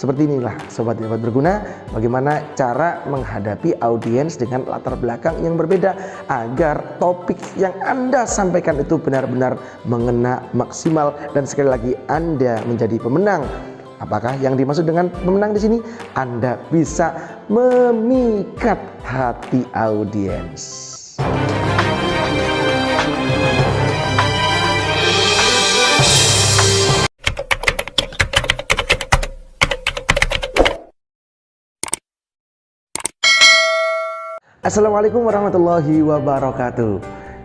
Seperti inilah Sobat Hebat Berguna, bagaimana cara menghadapi audiens dengan latar belakang yang berbeda agar topik yang Anda sampaikan itu benar-benar mengena, maksimal, dan sekali lagi Anda menjadi pemenang. Apakah yang dimaksud dengan pemenang di sini? Anda bisa memikat hati audiens. Assalamualaikum warahmatullahi wabarakatuh.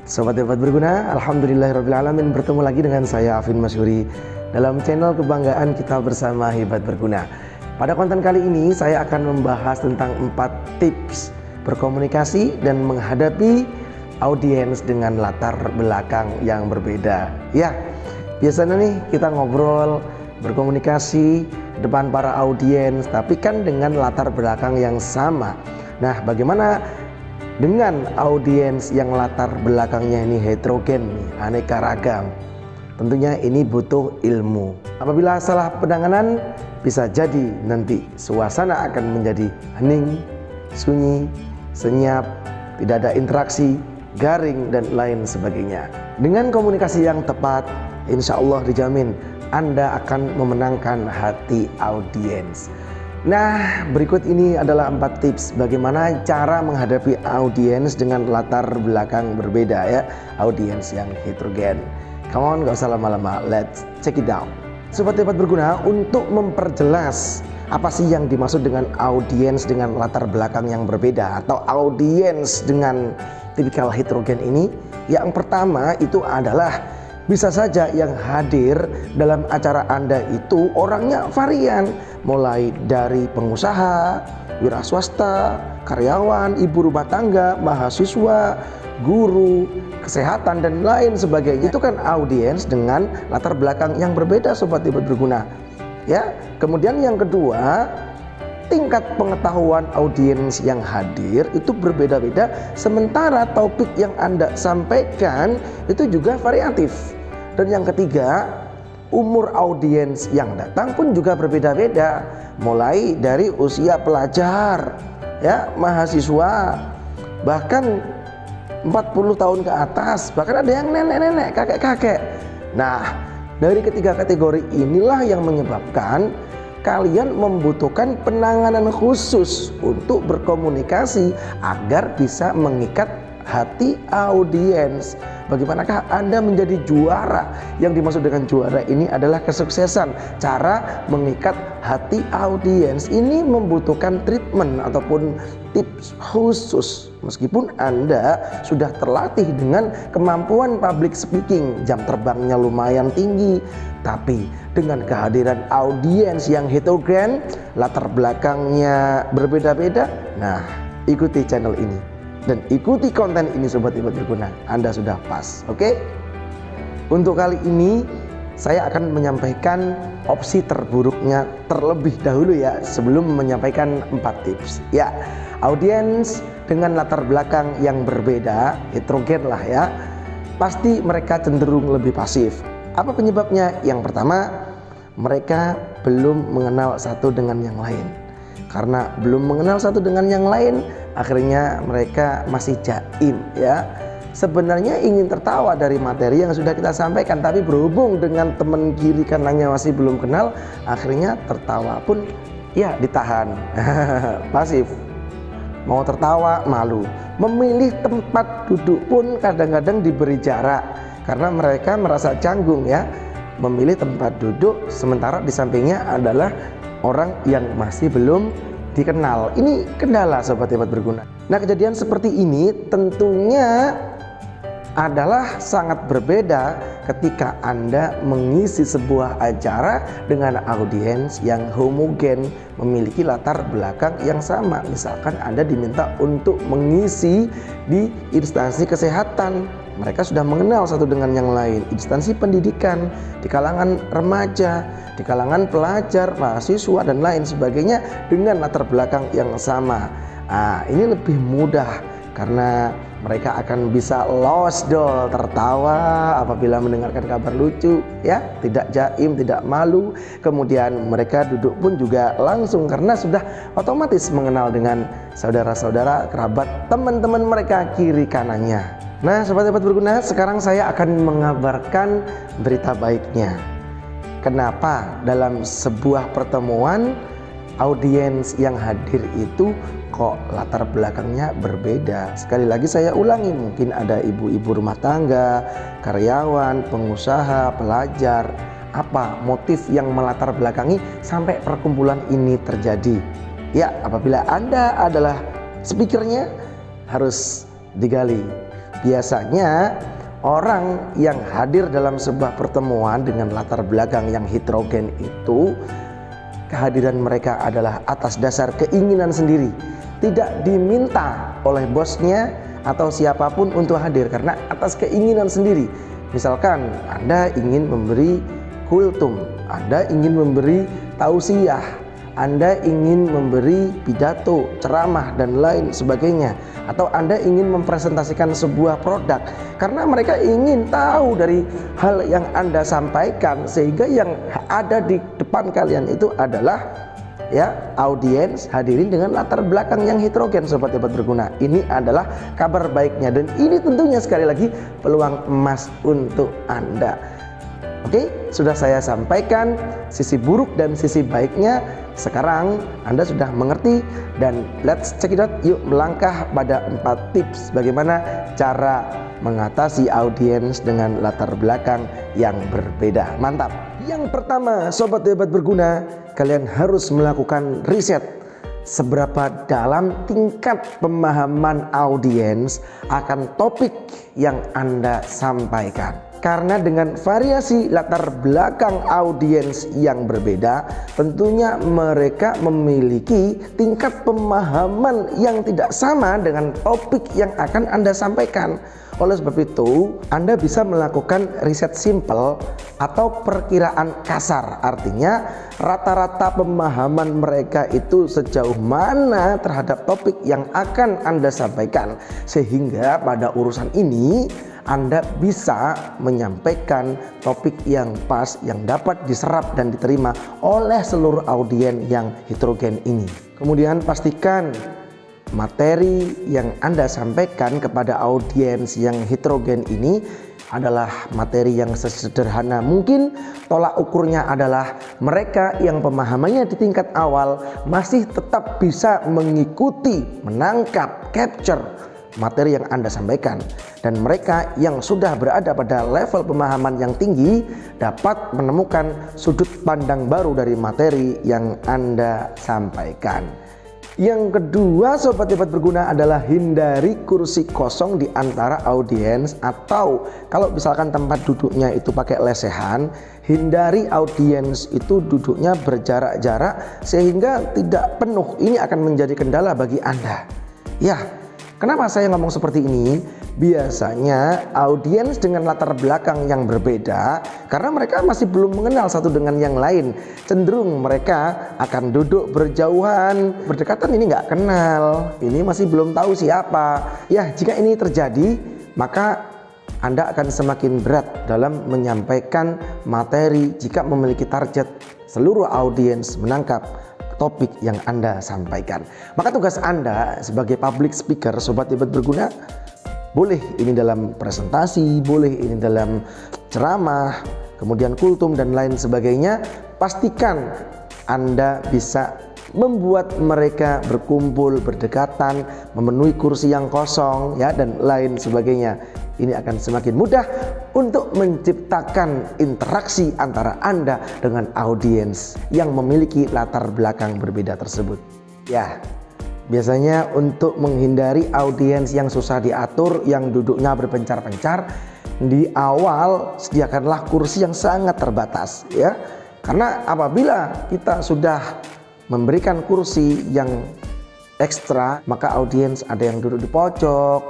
Sobat Hebat Berguna, alhamdulillahirrabbilalamin, bertemu lagi dengan saya Afin Masyuri dalam channel kebanggaan kita bersama Hebat Berguna. Pada konten kali ini saya akan membahas tentang 4 tips berkomunikasi dan menghadapi audiens dengan latar belakang yang berbeda. Ya, biasanya nih kita ngobrol, berkomunikasi depan para audiens, tapi kan dengan latar belakang yang sama. Nah, bagaimana dengan audiens yang latar belakangnya ini heterogen, aneka ragam? Tentunya ini butuh ilmu. Apabila salah penanganan, bisa jadi nanti suasana akan menjadi hening, sunyi, senyap, tidak ada interaksi, garing, dan lain sebagainya. Dengan komunikasi yang tepat, insya Allah dijamin Anda akan memenangkan hati audiens. Nah, berikut ini adalah 4 tips bagaimana cara menghadapi audiens dengan latar belakang berbeda ya, audiens yang heterogen. Come on, gak usah lama-lama, let's check it out. Sobat Hebat Berguna, untuk memperjelas apa sih yang dimaksud dengan audiens dengan latar belakang yang berbeda atau audiens dengan tipikal heterogen ini, yang pertama itu adalah bisa saja yang hadir dalam acara Anda itu orangnya varian, mulai dari pengusaha, wira swasta, karyawan, ibu rumah tangga, mahasiswa, guru, kesehatan, dan lain sebagainya. Itu kan audiens dengan latar belakang yang berbeda, Sobat Hebat Berguna. Ya, kemudian yang kedua, tingkat pengetahuan audiens yang hadir itu berbeda-beda, sementara topik yang Anda sampaikan itu juga variatif. Dan yang ketiga, umur audiens yang datang pun juga berbeda-beda, mulai dari usia pelajar, ya, mahasiswa, bahkan 40 tahun ke atas, bahkan ada yang nenek-nenek, kakek-kakek. Nah, dari ketiga kategori inilah yang menyebabkan kalian membutuhkan penanganan khusus untuk berkomunikasi agar bisa mengikat hati audiens. Bagaimanakah Anda menjadi juara? Yang dimaksud dengan juara ini adalah kesuksesan. Cara mengikat hati audiens ini membutuhkan treatment ataupun tips khusus. Meskipun Anda sudah terlatih dengan kemampuan public speaking, jam terbangnya lumayan tinggi, tapi dengan kehadiran audiens yang heterogen, latar belakangnya berbeda-beda, nah, ikuti channel ini dan ikuti konten ini, Sobat Hebat Berguna. Anda sudah pas, oke? Untuk kali ini saya akan menyampaikan opsi terburuknya terlebih dahulu ya, sebelum menyampaikan 4 tips. Ya, audiens dengan latar belakang yang berbeda, heterogen lah ya, pasti mereka cenderung lebih pasif. Apa penyebabnya? Yang pertama, mereka belum mengenal satu dengan yang lain. Karena belum mengenal satu dengan yang lain, akhirnya mereka masih jaim ya. Sebenarnya ingin tertawa dari materi yang sudah kita sampaikan, tapi berhubung dengan teman kiri kanannya masih belum kenal, akhirnya tertawa pun ya ditahan. Pasif. Mau tertawa malu. Memilih tempat duduk pun kadang-kadang diberi jarak karena mereka merasa canggung ya. Memilih tempat duduk sementara di sampingnya adalah orang yang masih belum dikenal. Ini kendala, Sobat Hebat Berguna. Nah, kejadian seperti ini tentunya adalah sangat berbeda ketika Anda mengisi sebuah acara dengan audiens yang homogen, memiliki latar belakang yang sama. Misalkan Anda diminta untuk mengisi di instansi kesehatan, mereka sudah mengenal satu dengan yang lain. Instansi pendidikan, di kalangan remaja, di kalangan pelajar, mahasiswa, dan lain sebagainya dengan latar belakang yang sama. Nah, ini lebih mudah karena mereka akan bisa losdol, tertawa apabila mendengarkan kabar lucu, ya, tidak jaim, tidak malu. Kemudian mereka duduk pun juga langsung karena sudah otomatis mengenal dengan saudara-saudara, kerabat, teman-teman mereka kiri kanannya. Nah, sobat-sobat berguna, sekarang saya akan mengabarkan berita baiknya. Kenapa dalam sebuah pertemuan audiens yang hadir itu kok latar belakangnya berbeda? Sekali lagi saya ulangi, mungkin ada ibu-ibu rumah tangga, karyawan, pengusaha, pelajar. Apa motif yang melatar belakangi sampai perkumpulan ini terjadi? Ya, apabila Anda adalah speakernya, harus digali. Biasanya orang yang hadir dalam sebuah pertemuan dengan latar belakang yang heterogen itu, kehadiran mereka adalah atas dasar keinginan sendiri, tidak diminta oleh bosnya atau siapapun untuk hadir, karena atas keinginan sendiri. Misalkan Anda ingin memberi kultum, Anda ingin memberi tausiah, Anda ingin memberi pidato, ceramah dan lain sebagainya, atau Anda ingin mempresentasikan sebuah produk, karena mereka ingin tahu dari hal yang Anda sampaikan, sehingga yang ada di depan kalian itu adalah, ya, audiens hadirin dengan latar belakang yang heterogen. Sobat-sobat berguna, ini adalah kabar baiknya, dan ini tentunya sekali lagi peluang emas untuk Anda. Oke, sudah saya sampaikan sisi buruk dan sisi baiknya. Sekarang Anda sudah mengerti, dan let's check it out. Yuk melangkah pada 4 tips bagaimana cara mengatasi audiens dengan latar belakang yang berbeda. Mantap. Yang pertama, sobat-sobat berguna, kalian harus melakukan riset. Seberapa dalam tingkat pemahaman audiens akan topik yang Anda sampaikan. Karena dengan variasi latar belakang audiens yang berbeda, tentunya mereka memiliki tingkat pemahaman yang tidak sama dengan topik yang akan Anda sampaikan. Oleh sebab itu, Anda bisa melakukan riset simpel atau perkiraan kasar. Artinya, rata-rata pemahaman mereka itu sejauh mana terhadap topik yang akan Anda sampaikan, sehingga pada urusan ini Anda bisa menyampaikan topik yang pas, yang dapat diserap dan diterima oleh seluruh audiens yang heterogen ini. Kemudian pastikan materi yang Anda sampaikan kepada audiens yang heterogen ini adalah materi yang sesederhana mungkin. Tolak ukurnya adalah mereka yang pemahamannya di tingkat awal masih tetap bisa mengikuti, menangkap, capture materi yang Anda sampaikan, dan mereka yang sudah berada pada level pemahaman yang tinggi dapat menemukan sudut pandang baru dari materi yang Anda sampaikan. Yang kedua, sobat-sobat berguna, adalah hindari kursi kosong di antara audiens, atau kalau misalkan tempat duduknya itu pakai lesehan, hindari audiens itu duduknya berjarak-jarak sehingga tidak penuh. Ini akan menjadi kendala bagi Anda. Ya, kenapa saya ngomong seperti ini? Biasanya audiens dengan latar belakang yang berbeda, karena mereka masih belum mengenal satu dengan yang lain, cenderung mereka akan duduk berjauhan, berdekatan. Ini nggak kenal, ini masih belum tahu siapa. Ya, jika ini terjadi, maka Anda akan semakin berat dalam menyampaikan materi jika memiliki target seluruh audiens menangkap topik yang Anda sampaikan. Maka tugas Anda sebagai public speaker, sobat-sobat berguna, boleh ini dalam presentasi, boleh ini dalam ceramah, kemudian kultum dan lain sebagainya, pastikan Anda bisa membuat mereka berkumpul, berdekatan, memenuhi kursi yang kosong, ya, dan lain sebagainya. Ini akan semakin mudah untuk menciptakan interaksi antara Anda dengan audiens yang memiliki latar belakang berbeda tersebut. Ya, biasanya untuk menghindari audiens yang susah diatur, yang duduknya berpencar-pencar, di awal sediakanlah kursi yang sangat terbatas, ya. Karena apabila kita sudah memberikan kursi yang ekstra, maka audiens ada yang duduk di pojok,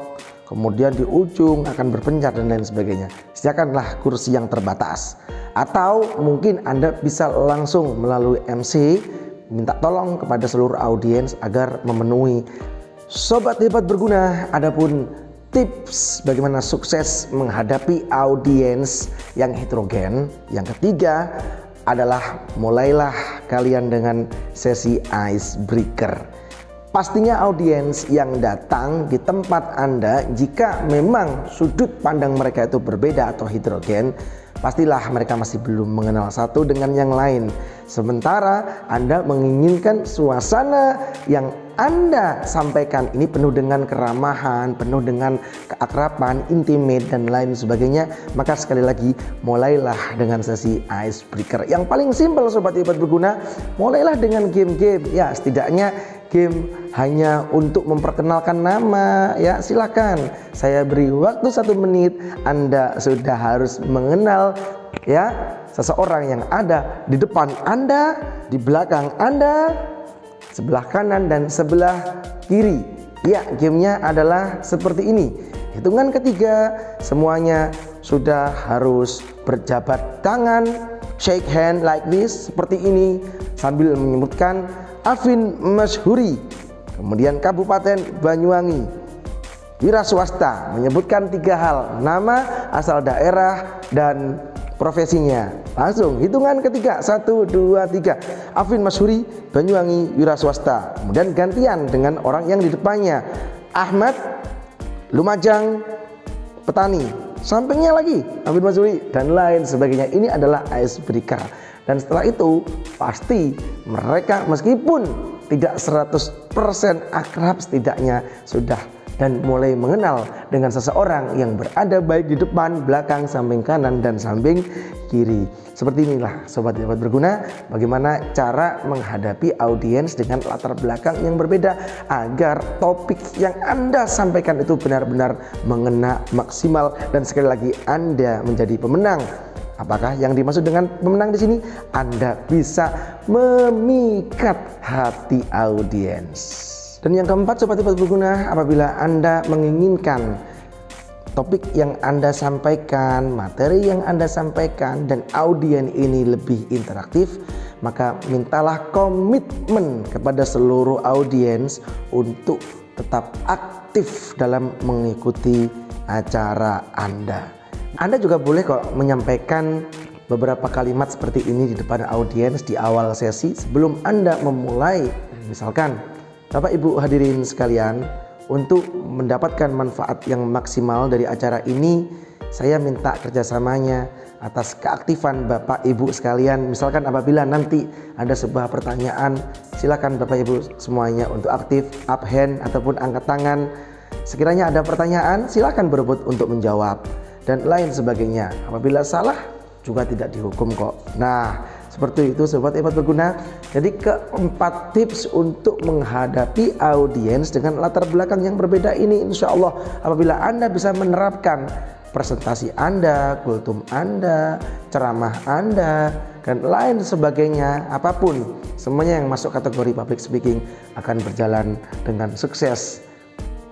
kemudian di ujung akan berpencar dan lain sebagainya. Sediakanlah kursi yang terbatas. Atau mungkin Anda bisa langsung melalui MC minta tolong kepada seluruh audiens agar memenuhi Sobat hebat berguna, adapun tips bagaimana sukses menghadapi audiens yang heterogen yang ketiga adalah mulailah kalian dengan sesi icebreaker. Pastinya audiens yang datang di tempat Anda, jika memang sudut pandang mereka itu berbeda atau heterogen, pastilah mereka masih belum mengenal satu dengan yang lain. Sementara Anda menginginkan suasana yang Anda sampaikan ini penuh dengan keramahan, penuh dengan keakraban, intimate dan lain sebagainya, maka sekali lagi mulailah dengan sesi icebreaker. Yang paling simpel sobat hebat berguna, mulailah dengan game-game. Ya, setidaknya game hanya untuk memperkenalkan nama, ya silakan. Saya beri waktu 1 menit, Anda sudah harus mengenal ya seseorang yang ada di depan Anda, di belakang Anda, sebelah kanan dan sebelah kiri. Ya, gamenya adalah seperti ini. Hitungan ketiga semuanya sudah harus berjabat tangan, shake hand like this, seperti ini, sambil menyebutkan Afin Masyhuri, kemudian Kabupaten Banyuwangi, wira swasta, menyebutkan 3 hal, nama, asal daerah dan profesinya. Langsung hitungan ketiga, 1, 2, 3. Afin Masyhuri, Banyuwangi, wira swasta. Kemudian gantian dengan orang yang di depannya. Ahmad, Lumajang, petani. Sampingnya lagi Afin Masyhuri dan lain sebagainya. Ini adalah icebreaker. Dan setelah itu pasti mereka meskipun tidak 100% akrab, setidaknya sudah dan mulai mengenal dengan seseorang yang berada baik di depan, belakang, samping kanan dan samping kiri. Seperti inilah sobat hebat berguna, bagaimana cara menghadapi audiens dengan latar belakang yang berbeda agar topik yang Anda sampaikan itu benar-benar mengena maksimal dan sekali lagi Anda menjadi pemenang. Apakah yang dimaksud dengan pemenang di sini? Anda bisa memikat hati audiens. Dan yang keempat sobat hebat berguna, apabila Anda menginginkan topik yang Anda sampaikan, materi yang Anda sampaikan dan audiens ini lebih interaktif, maka mintalah komitmen kepada seluruh audiens untuk tetap aktif dalam mengikuti acara Anda. Anda juga boleh kok menyampaikan beberapa kalimat seperti ini di depan audiens di awal sesi sebelum Anda memulai. Misalkan, Bapak Ibu hadirin sekalian, untuk mendapatkan manfaat yang maksimal dari acara ini, saya minta kerjasamanya atas keaktifan Bapak Ibu sekalian. Misalkan apabila nanti ada sebuah pertanyaan, silakan Bapak Ibu semuanya untuk aktif, up hand ataupun angkat tangan. Sekiranya ada pertanyaan, silakan berebut untuk menjawab dan lain sebagainya. Apabila salah juga tidak dihukum kok. Nah, seperti itu sobat hebat berguna. Jadi keempat tips untuk menghadapi audiens dengan latar belakang yang berbeda ini, insya Allah apabila Anda bisa menerapkan presentasi Anda, kultum Anda, ceramah Anda dan lain sebagainya, apapun semuanya yang masuk kategori public speaking akan berjalan dengan sukses.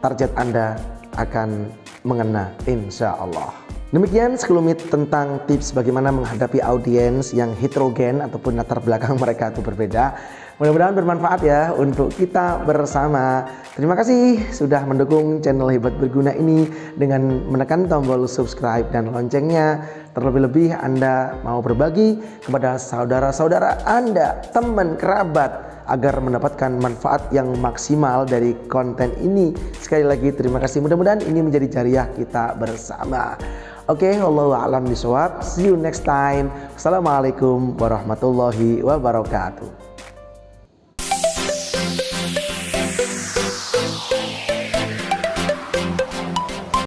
Target Anda akan mengena insya Allah. Demikian sekelumit tentang tips bagaimana menghadapi audiens yang heterogen ataupun latar belakang mereka itu berbeda. Mudah-mudahan bermanfaat ya untuk kita bersama. Terima kasih sudah mendukung channel Hebat Berguna ini dengan menekan tombol subscribe dan loncengnya. Terlebih-lebih Anda mau berbagi kepada saudara-saudara Anda, teman, kerabat, agar mendapatkan manfaat yang maksimal dari konten ini. Sekali lagi terima kasih, mudah-mudahan ini menjadi jariah kita bersama. Oke, wallahu a'lam bishawab. See you next time. Assalamualaikum warahmatullahi wabarakatuh.